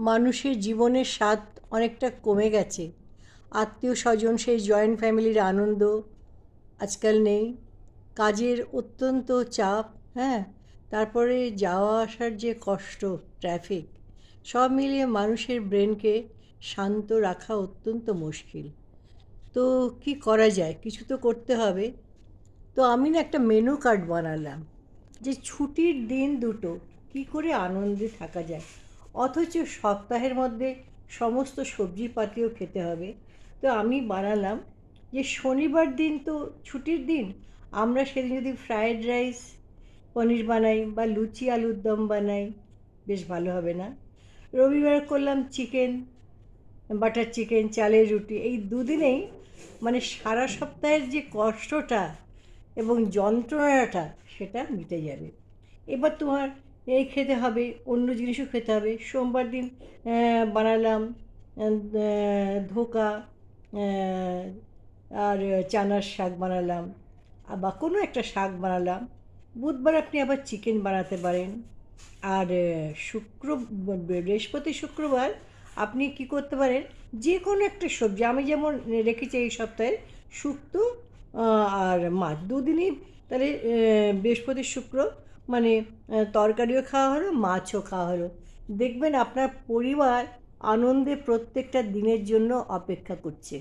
মানুষের জীবনের স্বাদ অনেকটা কমে গেছে। আত্মীয় স্বজন সেই জয়েন্ট ফ্যামিলির আনন্দ আজকাল নেই। কাজের অত্যন্ত চাপ, হ্যাঁ, তারপরে যাওয়া আসার যে কষ্ট, ট্রাফিক, সব মিলিয়ে মানুষের ব্রেনকে শান্ত রাখা অত্যন্ত মুশকিল। তো কি করা যায়? কিছু তো করতে হবে। তো আমি না একটা মেনু কার্ড বানালাম যে ছুটির দিন দুটো কী করে আনন্দে থাকা যায়, অথচ সপ্তাহের মধ্যে সমস্ত সবজিপাতিও খেতে হবে। তো আমি বানালাম যে শনিবার দিন তো ছুটির দিন, আমরা সেদিন যদি ফ্রায়েড রাইস পনির বানাই বা লুচি আলুর দম বানাই, বেশ ভালো হবে না? রবিবার করলাম চিকেন, বাটার চিকেন, চালের রুটি। এই দুদিনেই মানে সারা সপ্তাহের যে কষ্টটা এবং যন্ত্রণাটা সেটা মিটে যাবে। এবার তোমার এই খেতে হবে, অন্য জিনিসও খেতে হবে। সোমবার দিন বানালাম ধোকা, আর চানার শাক বানালাম, বা কোনো একটা শাক বানালাম। বুধবার আপনি আবার চিকেন বানাতে পারেন। আর বৃহস্পতি শুক্রবার আপনি কি করতে পারেন, যে কোনো একটা সবজি। আমি যেমন রেখেছি এই সপ্তাহে শুক্তো আর মাছ দুদিনই, তাহলে বৃহস্পতি শুক্র মানে তরকারিও খাওয়া হলো, মাছও খাওয়া হলো। দেখবেন আপনার পরিবার আনন্দে প্রত্যেকটা দিনের জন্য অপেক্ষা করছে।